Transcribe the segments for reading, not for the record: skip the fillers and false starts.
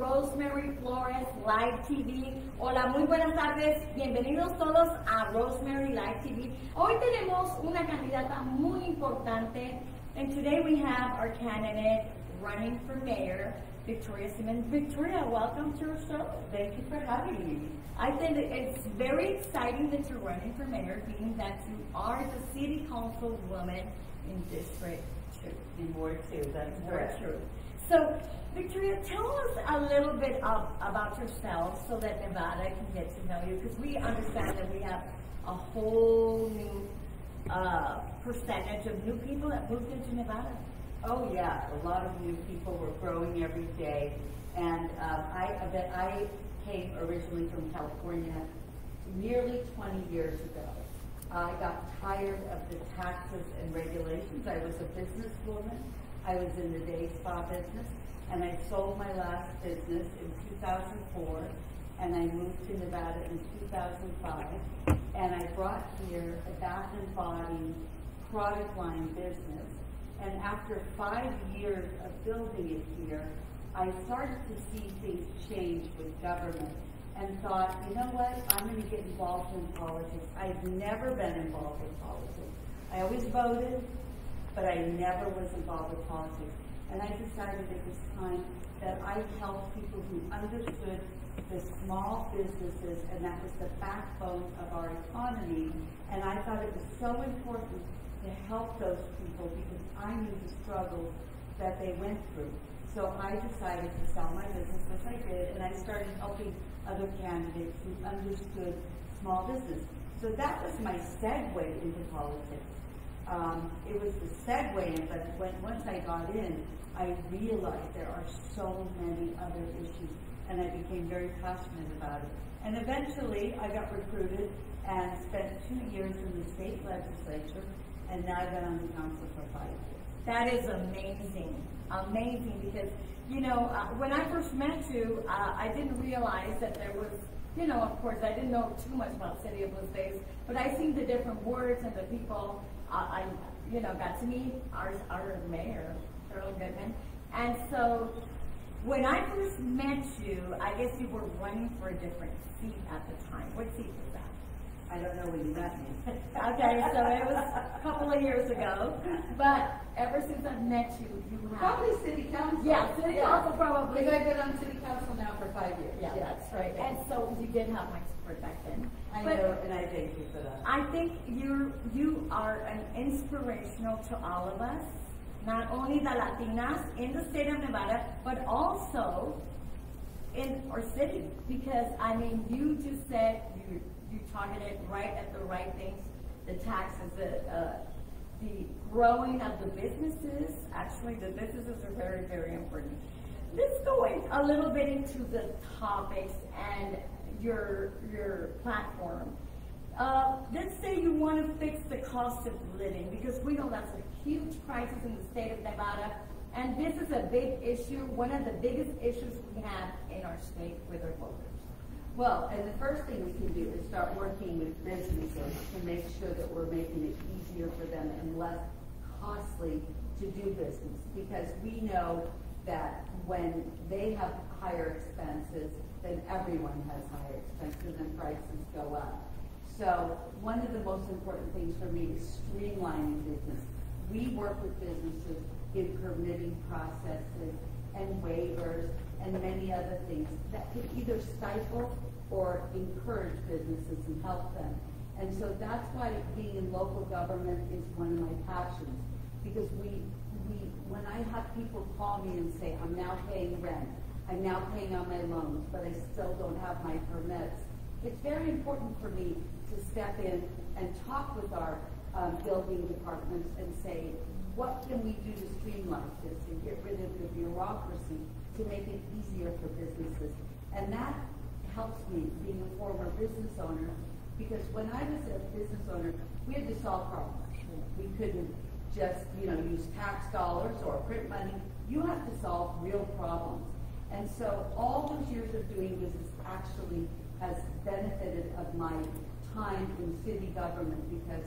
Rosemary Flores Live TV. Hola, muy buenas tardes. Bienvenidos todos a Rosemary Live TV. Hoy tenemos una candidata muy importante, and today we have our candidate running for mayor, Victoria Simmons. Victoria, welcome to our show. Thank you for having me. I think it's very exciting that you're running for mayor, being that you are the city council woman in District 2. In Ward 2, that's correct. Ward 2. So, Victoria, tell us a little bit about yourself so that Nevada can get to know you, because we understand that we have a whole new percentage of new people that moved into Nevada. Oh yeah, a lot of new people. Were growing every day, and I came originally from California nearly 20 years ago. I got tired of the taxes and regulations. I was a businesswoman. I was in the day spa business, and I sold my last business in 2004, and I moved to Nevada in 2005, and I brought here a Bath and Body product line business. And after 5 years of building it here, I started to see things change with government and thought, you know what, I'm going to get involved in politics. I've never been involved in politics. I always voted, but I never was involved with politics. And I decided it was time that I helped people who understood the small businesses, and that was the backbone of our economy. And I thought it was so important to help those people because I knew the struggles that they went through. So I decided to sell my business, which I did, and I started helping other candidates who understood small business. So that was my segue into politics. It was the segue, but once I got in, I realized there are so many other issues, and I became very passionate about it. And eventually, I got recruited and spent 2 years in the state legislature, and now I've been on the council for 5 years. That is amazing, amazing, because, you know, when I first met you, I didn't realize that there was, you know, of course, I didn't know too much about City of Los Bays, but I seen the different wards and the people. I you know, got to meet our mayor, Earl Goodman, and so when I first met you, I guess you were running for a different seat at the time. What seat was that? I don't know when you met me. Okay, so it was a couple of years ago, but ever since I've met you, you have... Probably city council. Yeah, city council probably. Because I've been on city council now for 5 years. Yeah, that's right. And so you did have my support back then. I know, and I thank you for that. I think you are an inspirational to all of us, not only the Latinas in the state of Nevada, but also in our city. Because, I mean, you just said you targeted right at the right things, the taxes, the growing of the businesses. Actually, the businesses are very, very important. Let's go a little bit into the topics and your platform. Let's say you want to fix the cost of living, because we know that's a huge crisis in the state of Nevada, and this is a big issue, one of the biggest issues we have in our state with our voters. Well, and the first thing we can do is start working with businesses to make sure that we're making it easier for them and less costly to do business. Because we know that when they have higher expenses, then everyone has higher expenses and prices go up. So one of the most important things for me is streamlining business. We work with businesses in permitting processes and waivers and many other things that could either stifle or encourage businesses and help them. And so that's why being in local government is one of my passions, because when I have people call me and say, I'm now paying rent, I'm now paying on my loans, but I still don't have my permits, it's very important for me to step in and talk with our building departments and say, what can we do to streamline this and get rid of the bureaucracy to make it easier for businesses? And that helps me, being a former business owner, because when I was a business owner, we had to solve problems. We couldn't just, use tax dollars or print money. You have to solve real problems. And so all those years of doing business actually has benefited of my time in city government, because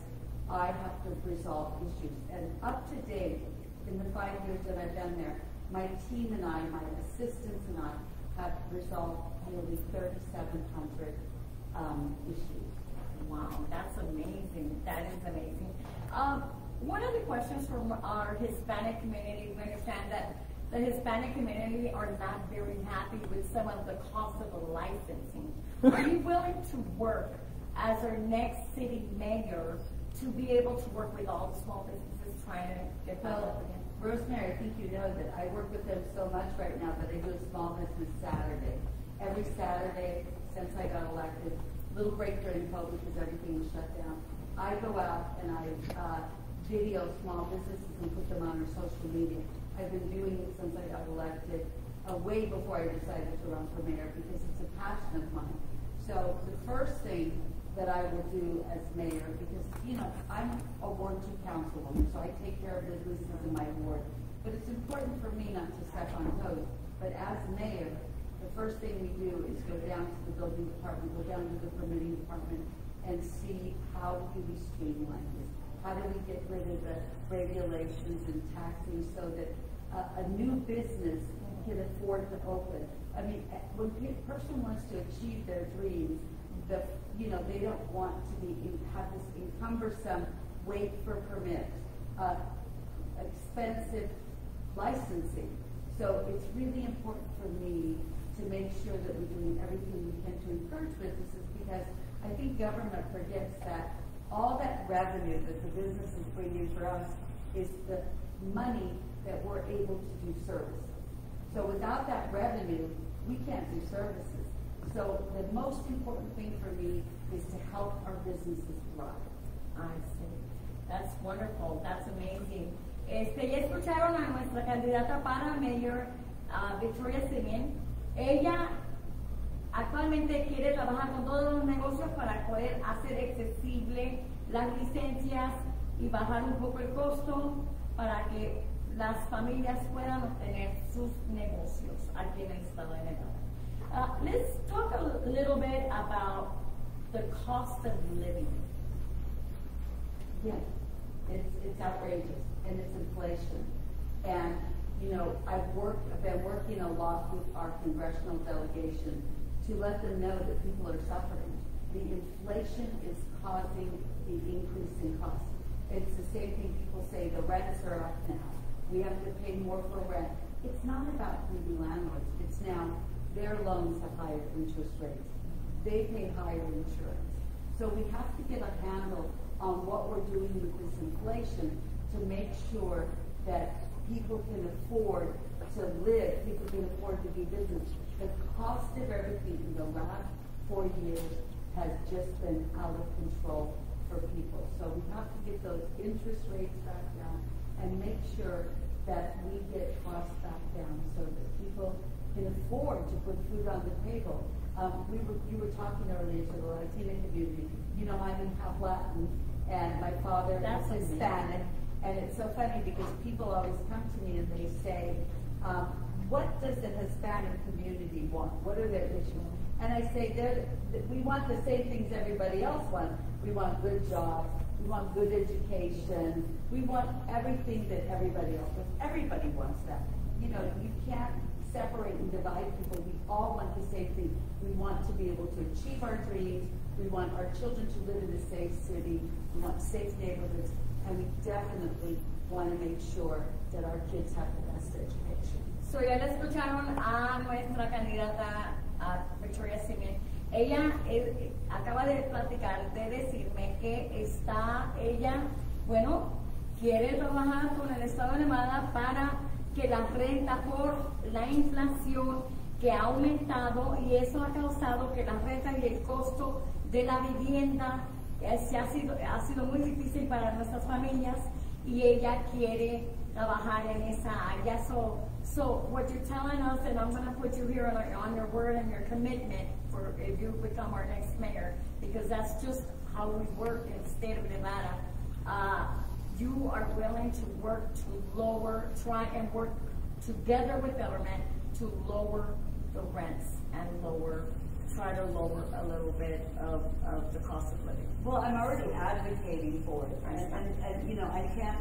I have to resolve issues. And up to date, in the 5 years that I've been there, my team and I, my assistants and I, have resolved nearly 3,700 issues. Wow, that's amazing. That is amazing. One of the questions from our Hispanic community, we understand that the Hispanic community are not very happy with some of the cost of the licensing. Are you willing to work as our next city mayor to be able to work with all the small businesses trying to get back up again? Rosemary, I think you know that I work with them so much right now that I do a small business Saturday. Every Saturday since I got elected, little break during COVID because everything was shut down. I go out and I video small businesses and put them on our social media. I've been doing it since I got elected, way before I decided to run for mayor because it's a passion of mine. So the first thing that I will do as mayor, because, you know, I'm a Ward 2 councilwoman, so I take care of businesses in my ward. But it's important for me not to step on toes. But as mayor, the first thing we do is go down to the building department, go down to the permitting department, and see how do we streamline this. How do we get rid of the regulations and taxing so that a new business can afford to open? I mean, when a person wants to achieve their dreams, they don't want to have this cumbersome wait for permits, expensive licensing. So it's really important for me to make sure that we're doing everything we can to encourage businesses, because I think government forgets that all that revenue that the businesses bring in for us is the money that we're able to do services. So without that revenue, we can't do services. So the most important thing for me is to help our businesses thrive. I see. That's wonderful. That's amazing. Ya escucharon a nuestra candidata para mayor, Victoria Simeon. Ella actualmente quiere trabajar con todos los negocios para poder hacer accesible las licencias y bajar un poco el costo para que las familias puedan obtener sus negocios aquí en el estado de Nevada. Let's talk a little bit about the cost of living. Yeah, it's outrageous, and it's inflation. And you know, I've been working a lot with our congressional delegation to let them know that people are suffering. The inflation is causing the increase in costs. It's the same thing people say, the rents are up now. We have to pay more for rent. It's not about greedy landlords. It's now their loans have higher interest rates. They pay higher insurance. So we have to get a handle on what we're doing with this inflation to make sure that people can afford to live, people can afford to do business. The cost of everything in the last 4 years has just been out of control for people. So we have to get those interest rates back down and make sure that we get costs back down so that people can afford to put food on the table. You were talking earlier to the Latina community. You know, I'm half Latin, and my father is Hispanic. And it's so funny because people always come to me and they say, what does the Hispanic community want? What are their issues? And I say, we want the same things everybody else wants. We want good jobs. We want good education. We want everything that everybody else wants. Everybody wants that. You know, you can't separate and divide people. We all want the same thing. We want to be able to achieve our dreams. We want our children to live in a safe city. We want safe neighborhoods. And we definitely want to make sure that our kids have the best education. So ya le escucharon a nuestra candidata, a Victoria Simeon. Ella acaba de platicar, de decirme que ella, quiere trabajar con el estado de Nevada para que la renta por la inflación que ha aumentado, y eso ha causado que la renta y el costo de la vivienda ha sido muy difícil para nuestras familias, y ella quiere trabajar en esa área. So what you're telling us, and I'm going to put you here on your word and your commitment for if you become our next mayor, because that's just how we work in the state of Nevada. You are willing to work to try and work together with government to lower the rents and try to lower a little bit of the cost of living. Well, I'm already advocating for it, and you know, I can't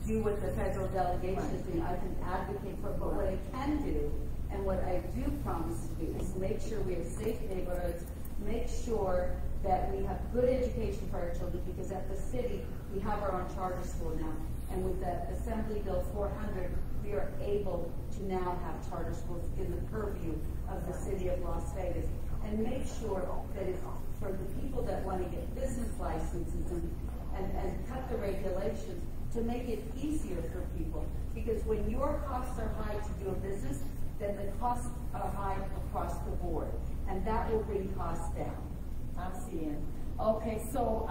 do what the federal delegation is doing. I can advocate for it, but what I can do And what I do promise to do is make sure we have safe neighborhoods, make sure that we have good education for our children, because at the city, we have our own charter school now. And with the Assembly Bill 400, we are able to now have charter schools in the purview of the city of Las Vegas. And make sure that it's for the people that want to get business licenses and cut the regulations, to make it easier for people. Because when your costs are high to do a business, then the costs are high across the board. And that will bring costs down. I'm seeing. Okay, so,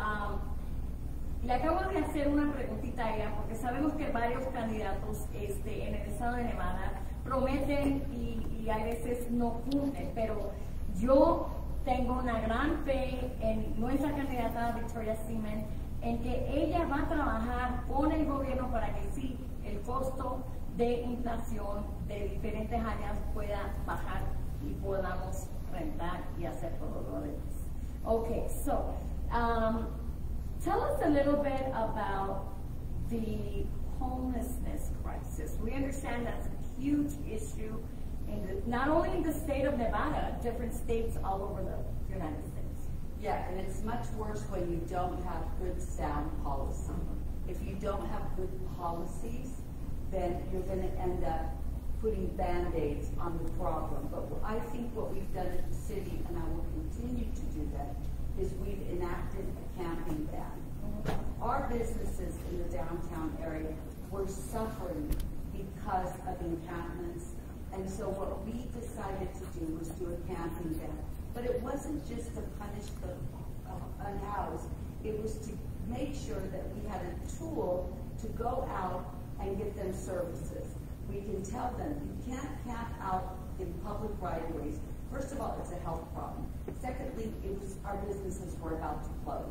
le acabo de hacer una preguntita a ella, porque sabemos que varios candidatos en el estado de Nevada prometen y a veces no cumplen, pero yo tengo una gran fe en nuestra candidata Victoria Seaman, en que ella va a trabajar con el gobierno para que sí, el costo de inflación de diferentes áreas pueda bajar y podamos rentar y hacer todo lo demás. Okay, so tell us a little bit about the homelessness crisis. We understand that's a huge issue not only in the state of Nevada, different states all over the United States. Yeah, and it's much worse when you don't have good sound policy. If you don't have good policies, then you're going to end up putting Band-Aids on the problem. But I think what we've done at the city, and I will continue to do that, is we've enacted a camping ban. Our businesses in the downtown area were suffering because of encampments. And so what we decided to do was do a camping ban. But it wasn't just to punish the unhoused. It was to make sure that we had a tool to go out and get them services. We can tell them, you can't camp out in public right-of-ways. First of all, it's a health problem. Secondly, our businesses were about to close.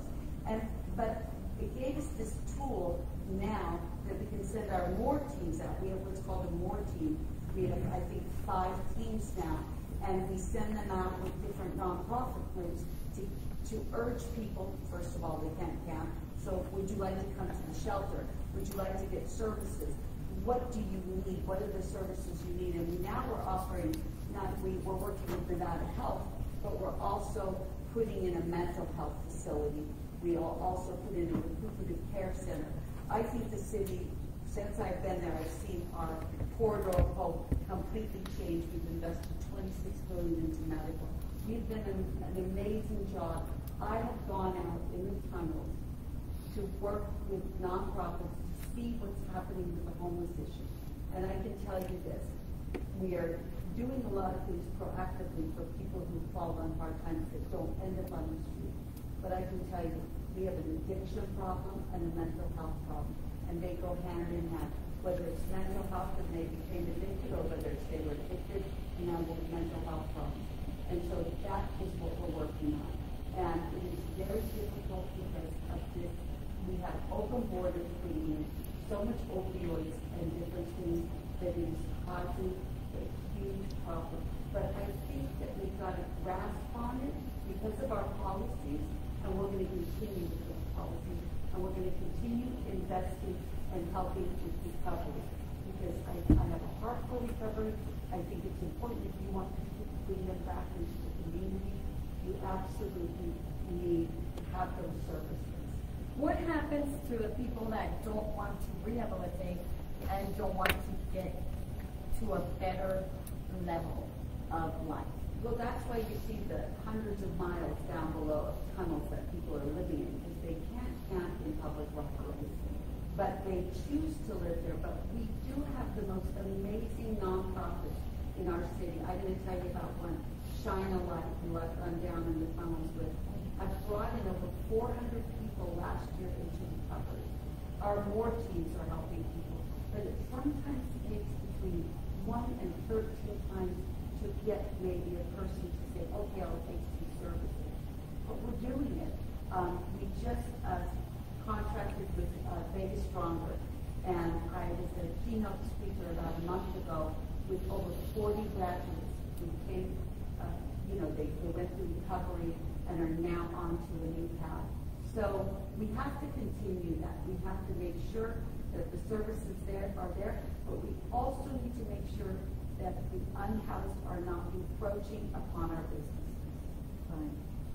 But it gave us this tool now that we can send our MORE teams out. We have what's called a MORE team. We have, I think, 5 teams now. And we send them out with different nonprofit groups to urge people, first of all, they can't camp. So would you like to come to the shelter? Would you like to get services? What do you need? What are the services you need? And now we're offering, we're working with Nevada Health, but we're also putting in a mental health facility. We'll also put in a recuperative care center. I think the city, since I've been there, I've seen our corridor of hope completely change. We've invested $26 billion into medical. We've done an amazing job. I have gone out in the tunnels to work with nonprofits to see what's happening with the homeless issue. And I can tell you this, we are doing a lot of things proactively for people who fall on hard times that don't end up on the street. But I can tell you, we have an addiction problem and a mental health problem, and they go hand in hand. Whether it's mental health that they became addicted, or whether it's they were addicted, now with mental health problems. And so that is what we're working on. And it is very difficult because of this. We have open borders bringing in so much opioids and different things that it is causing a huge problem. But I think that we've got a grasp on it because of our policies, and we're going to continue with those policies, and we're going to continue investing and helping with recovery. Because I have a heart for recovery. I think it's important if you want people to bring them back into the community, you absolutely need to have those services. What happens to the people that don't want to rehabilitate and don't want to get to a better level of life? Well, that's why you see the hundreds of miles down below of tunnels that people are living in, because they can't camp in public right-of-ways. But they choose to live there. But we do have the most amazing nonprofits in our city. I'm going to tell you about one, Shine a Light, who I've gone down in the tunnels with. I've brought in over 400 people last year into recovery. Our MORE teams are helping people, but it sometimes takes between 1 and 13 times to get maybe a person to say, okay, I'll take some services. But we're doing it. We just contracted with Vegas Stronger, and I was a keynote speaker about a month ago with over 40 graduates who came, they went through recovery and are now on to a new path. So we have to continue that. We have to make sure that the services are there, but we also need to make sure that the unhoused are not encroaching upon our business.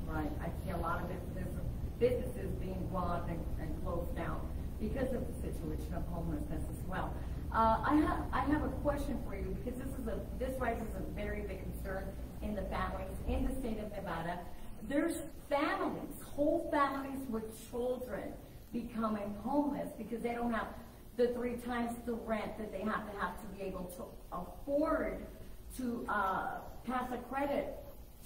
Right. I see a lot of businesses being brought and closed down because of the situation of homelessness as well. I have a question for you, because this raises a very big concern in the families in the state of Nevada. There's families, whole families with children becoming homeless because they don't have the 3 times the rent that they have to be able to afford to pass a credit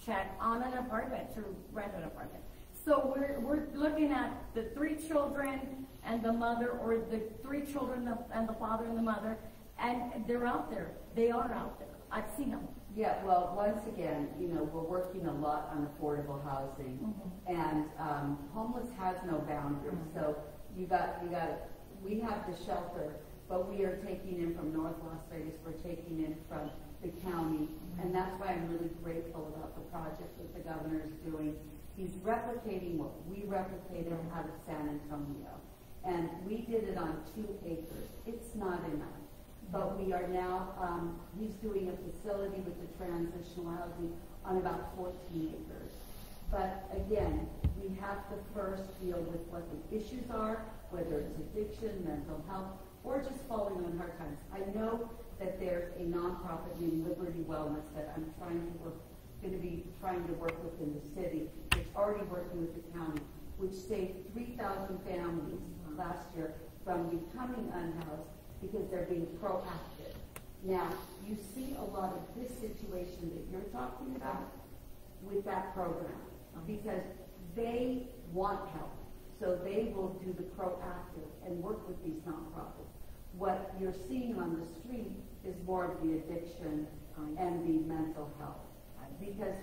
check on an apartment, to rent an apartment. So we're looking at the 3 children and the mother, or the 3 children and the father and the mother, and they're out there. They are out there. I've seen them. Yeah, well, once again, you know, we're working a lot on affordable housing, and homeless has no boundaries. So we have the shelter, but we are taking in from North Las Vegas. We're taking in from the county, and that's why I'm really grateful about the project that the governor is doing. He's replicating what we replicated out of San Antonio, and we did it on 2 acres. It's not enough. But we are now, he's doing a facility with the transitional housing on about 14 acres. But again, we have to first deal with what the issues are, whether it's addiction, mental health, or just falling on hard times. I know that there's a nonprofit named Liberty Wellness that I'm going to be trying to work with in the city. It's already working with the county, which saved 3,000 families last year from becoming unhoused, because they're being proactive. Now, you see a lot of this situation that you're talking about with that program, because they want help. So they will do the proactive and work with these nonprofits. What you're seeing on the street is more of the addiction and the mental health. Because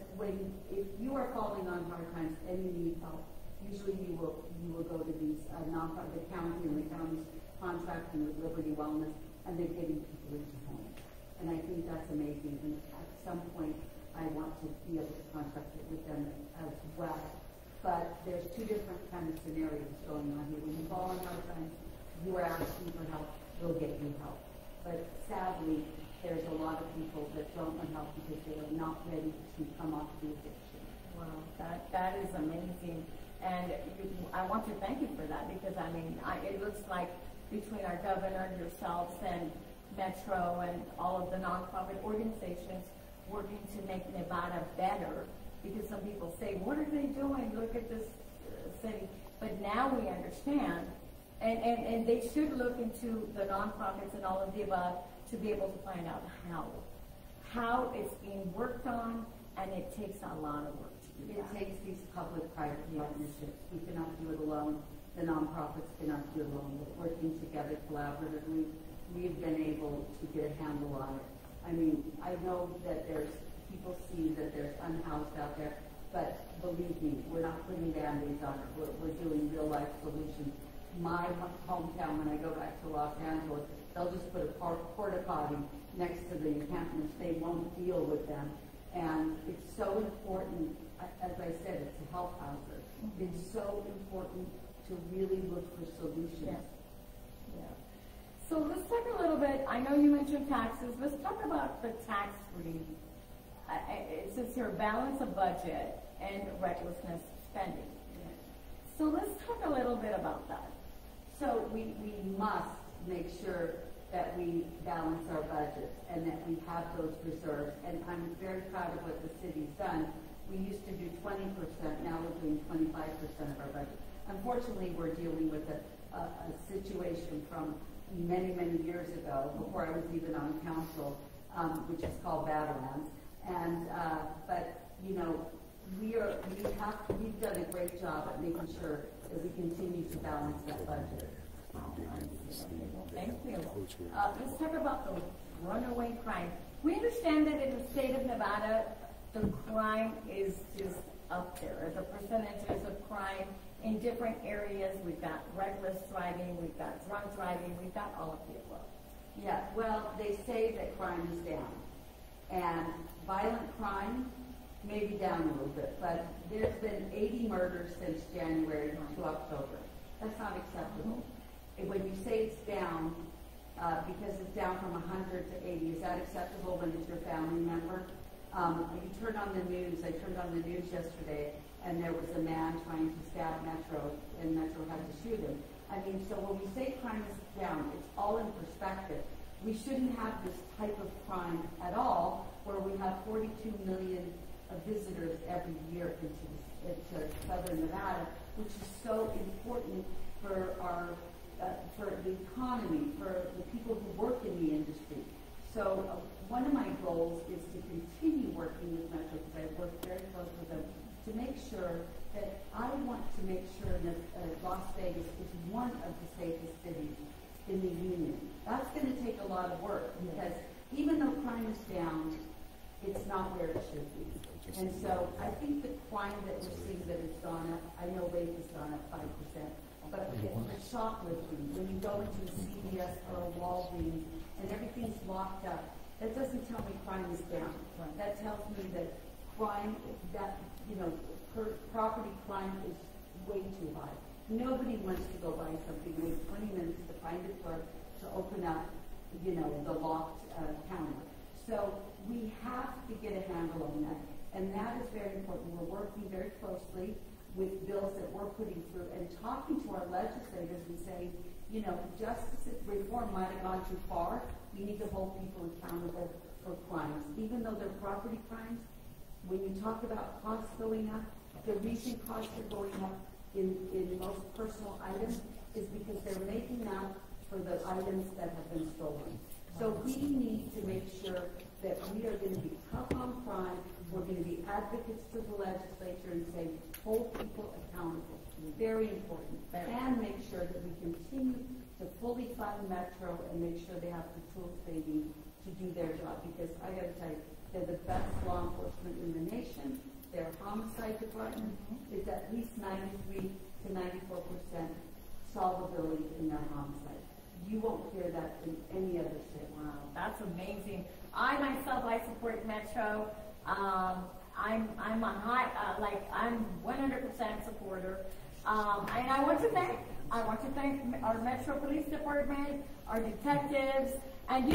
if you are falling on hard times and you need help, usually you will go to these nonprofit, the county, and the county's contracting with Liberty Wellness, and they're getting people into homes. And I think that's amazing. And at some point, I want to be able to contract with them as well. But there's 2 different kind of scenarios going on here. When you fall on hard times, you are asking for help, we'll get you help. But sadly, there's a lot of people that don't want help because they are not ready to come off the addiction. Wow, that is amazing. And I want to thank you for that, because I mean, it looks like between our governor, yourselves, and Metro, and all of the nonprofit organizations working to make Nevada better, because some people say, what are they doing? Look at this city. But now we understand, and they should look into the nonprofits and all of the above to be able to find out how it's being worked on, and it takes a lot of work to do that. It takes these public-private partnerships. We cannot do it alone. The nonprofits cannot do it alone. But working together collaboratively, we've been able to get a handle on it. I mean, I know that people see that there's unhoused out there, but believe me, we're not putting Band-Aids on it. We're doing real-life solutions. My hometown, when I go back to Los Angeles, they'll just put a porta potty next to the encampments. They won't deal with them. And it's so important, as I said, it's a health hazard. It's so important to really look for solutions. Yeah. So let's talk a little bit, I know you mentioned taxes, let's talk about the tax-free. It says here, balance of budget and recklessness spending. So let's talk a little bit about that. So we must make sure that we balance our budgets and that we have those reserves. And I'm very proud of what the city's done. We used to do 20%, now we're doing 25% of our budget. Unfortunately, we're dealing with a situation from many, many years ago, before I was even on council, which is called Badlands. And but you know, we've done a great job at making sure that we continue to balance that budget. Thank you. Let's talk about the runaway crime. We understand that in the state of Nevada, the crime is just up there. The percentages of crime in different areas. We've got reckless driving, we've got drunk driving, we've got all of the above. Yeah, well, they say that crime is down. And violent crime may be down a little bit, but there's been 80 murders since January to October. That's not acceptable. And when you say it's down, because it's down from 100 to 80. Is that acceptable when it's your family member? You turn on the news. I turned on the news yesterday, and there was a man trying to stab Metro, and Metro had to shoot him. I mean, so when we say crime is down, it's all in perspective. We shouldn't have this type of crime at all, where we have 42 million visitors every year into Southern Nevada, which is so important for our for the economy, for the people who work in the industry. So one of my goals is to continue working with Metro, because I work very close with them, to make sure that I want to make sure that Las Vegas is one of the safest cities in the union. That's going to take a lot of work, because even though crime is down, it's not where it should be. And so I think the crime that we're seeing that has gone up, I know rape has gone up 5%, but it's shoplifting. When you go into a CVS or a Walgreens and everything's locked up, that doesn't tell me crime is down. That tells me that crime, property crime is way too high. Nobody wants to go buy something, wait 20 minutes to find a clerk to open up, the locked counter. So we have to get a handle on that, and that is very important. We're working very closely with bills that we're putting through and talking to our legislators and saying, justice reform might have gone too far. We need to hold people accountable for crimes, even though they're property crimes. When you talk about costs going up, the reason costs are going up in most personal items is because they're making up for the items that have been stolen. So we need to make sure that we are going to be tough on crime. We're going to be advocates to the legislature and say, hold people accountable. Very important. And make sure that we continue to fully fund Metro and make sure they have the tools they need to do their job. Because I got to tell you, they're the best law enforcement in the nation. Their homicide department is at least 93 to 94% solvability in their homicide. You won't hear that in any other city. Wow, that's amazing. I myself, I support Metro. I'm I'm 100% supporter. And I want to thank our Metro Police Department, our detectives, and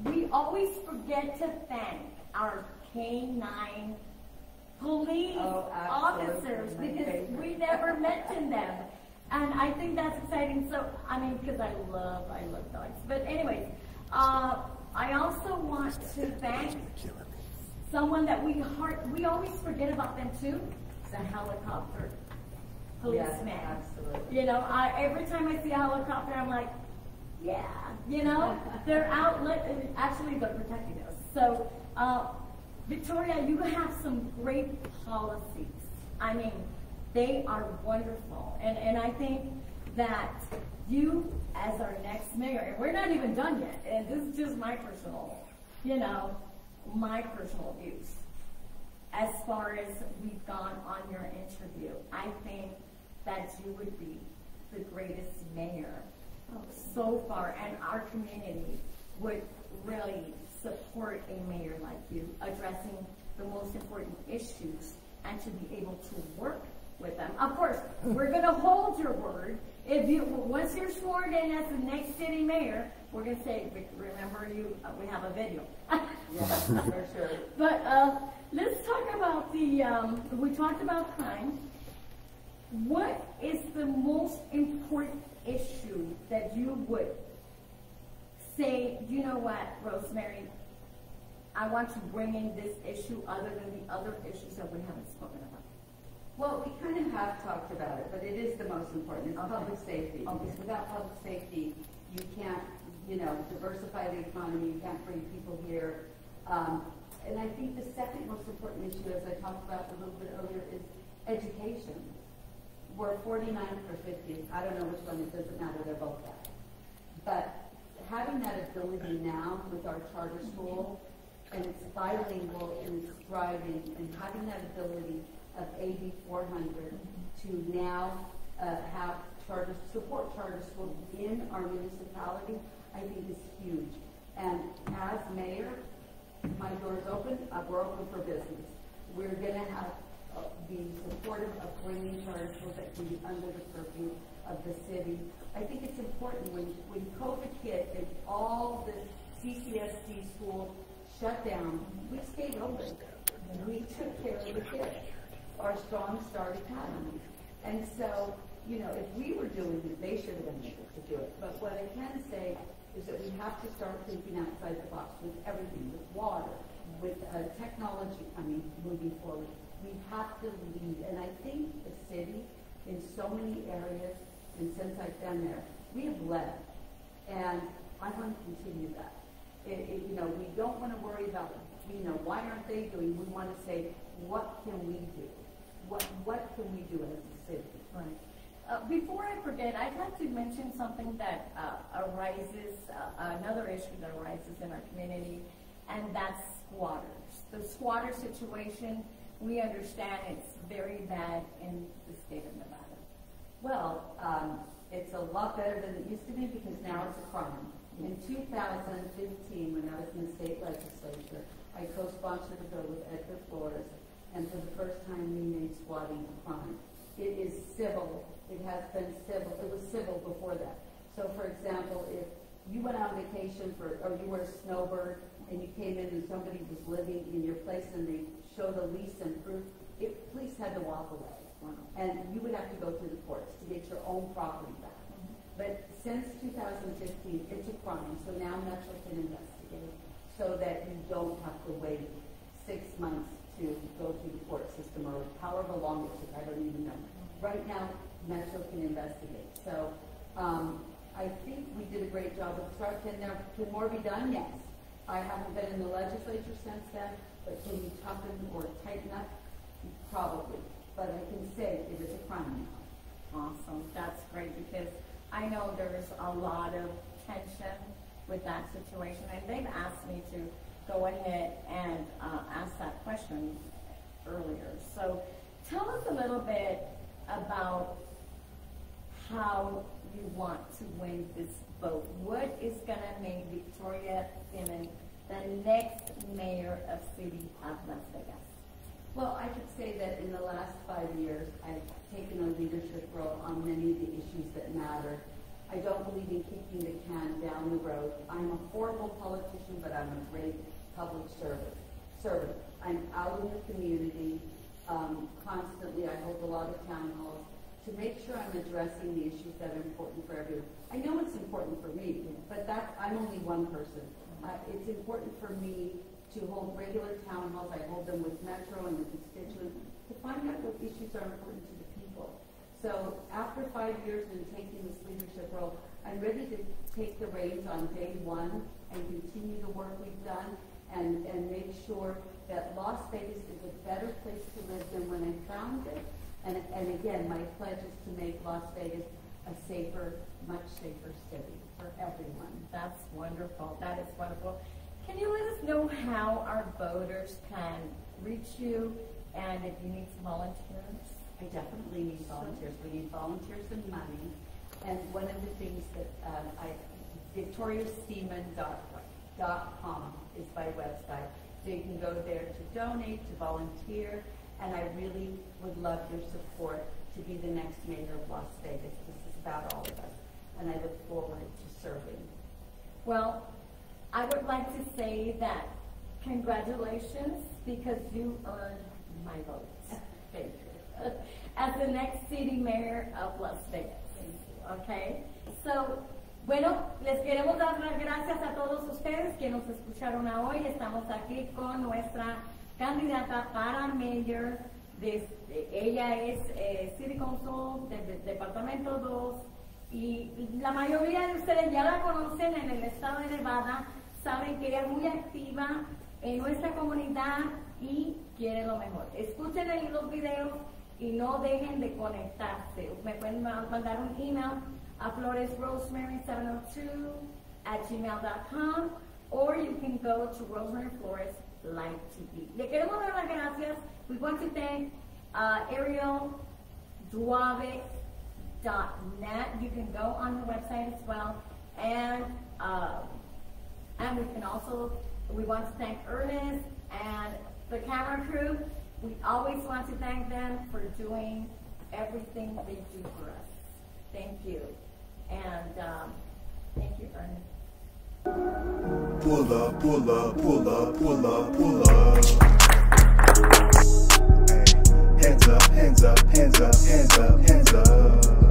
we always forget to thank our K-9 police officers, because we never mention them. And I think that's exciting. So, because I love dogs. But anyways, I also want to thank someone that we always forget about them too, the helicopter policeman. Yes, absolutely. Every time I see a helicopter, I'm like, yeah, they're out, actually they're protecting us. So, Victoria, you have some great policies. They are wonderful. And I think that you, as our next mayor, and we're not even done yet, and this is just my personal, views. As far as we've gone on your interview, I think that you would be the greatest mayor so far, and our community would really support a mayor like you, addressing the most important issues, and to be able to work with them. Of course, we're going to hold your word. Once you're sworn in as the next city mayor, we're going to say, remember we have a video. Yes, for sure. But let's talk about we talked about crime. What is the most important issue that you would say, you know what, Rosemary, I want to bring in this issue other than the other issues that we haven't spoken about? Well, we kind of have talked about it, but it is the most important. It's public safety. Because without public safety, you can't, diversify the economy. You can't bring people here. And I think the second most important issue, as I talked about a little bit earlier, is education. We're 49th or 50th. I don't know which one. It doesn't matter. They're both bad. But having that ability now with our charter school, and it's bilingual and it's thriving, and having that ability of AB 400 to now have support charter schools in our municipality, I think is huge. And as mayor, my door's open. We're open for business. We're going to have be supportive of bringing charter schools that can be under the purview of the city. I think it's important when COVID hit and all the CCSD schools shut down, we stayed open. We took care of the kids, our Strong Start Academy. And so, you know, if we were doing it, they should have been able to do it. But what I can say is that we have to start thinking outside the box with everything, with water, with technology, moving forward. We have to lead. And I think the city, in so many areas, and since I've been there, we have led. And I want to continue that. You know, we don't want to worry about, you know, why aren't they doing? We want to say, what can we do? What can we do as a city? Right. Before I forget, I'd like to mention something that arises, another issue that arises in our community, and that's squatters. The squatter situation, we understand it's very bad in the state of Nevada. Well, it's a lot better than it used to be because now it's a crime. In 2015, when I was in the state legislature, I co-sponsored a bill with Edgar Flores, and for the first time we made squatting a crime. It is civil. It has been civil. It was civil before that. So, for example, if you went on vacation or you were a snowbird and you came in and somebody was living in your place and they showed a lease and proof, police had to walk away. Wow. And you would have to go through the courts to get your own property back. But since 2015, it's a crime, so now Metro can investigate so that you don't have to wait 6 months to go through the court system or however long it took, I don't even know. Right now, Metro can investigate. So I think we did a great job of starting. Can more be done? Yes. I haven't been in the legislature since then, but can we toughen or tighten up? Probably. But I can say it is a crime now. Awesome. That's great because I know there's a lot of tension with that situation, and they've asked me to go ahead and ask that question earlier. So tell us a little bit about how you want to win this vote. What is going to make Victoria Simmons the next mayor of City of Las Vegas? Well, I could say that in the last 5 years, I've taken a leadership role on many of the issues that matter. I don't believe in kicking the can down the road. I'm a horrible politician, but I'm a great public servant. I'm out in the community constantly. I hold a lot of town halls to make sure I'm addressing the issues that are important for everyone. I know it's important for me, but I'm only one person. It's important for me to hold regular town halls. I hold them with Metro and the constituents to find out what issues are important to the people. So after 5 years in taking this leadership role, I'm ready to take the reins on day one and continue the work we've done and make sure that Las Vegas is a better place to live than when I found it. And again, my pledge is to make Las Vegas a safer, much safer city for everyone. That's wonderful. That is wonderful. Can you let us know how our voters can reach you and if you need some volunteers? I definitely need volunteers. We need volunteers and money. And one of the things that VictoriaSteeman.com is my website. So you can go there to donate, to volunteer, and I really would love your support to be the next mayor of Las Vegas. This is about all of us, and I look forward to serving. Well, I would like to say that congratulations because you earned my vote. Thank you. As the next city mayor of Las Vegas. Okay? So, bueno, les queremos dar las gracias a todos ustedes que nos escucharon hoy. Estamos aquí con nuestra candidata para mayor. Ella es City Council del Departamento 2 y la mayoría de ustedes ya la conocen en el estado de Nevada. Saben que ella es muy activa en nuestra comunidad y quiere lo mejor. Escuchen los videos y no dejen de conectarse. Me pueden mandar un email a floresrosemary702@gmail.com or you can go to Rosemary Flores Live TV. Le queremos dar las gracias. We want to thank ArielDuave.net. You can go on the website as well. And we can also, we want to thank Ernest and the camera crew. We always want to thank them for doing everything they do for us. Thank you. And, thank you, Ernie. Pull up, pull up, pull up, pull up, pull up. Hey, hands up, hands up, hands up, hands up, hands up.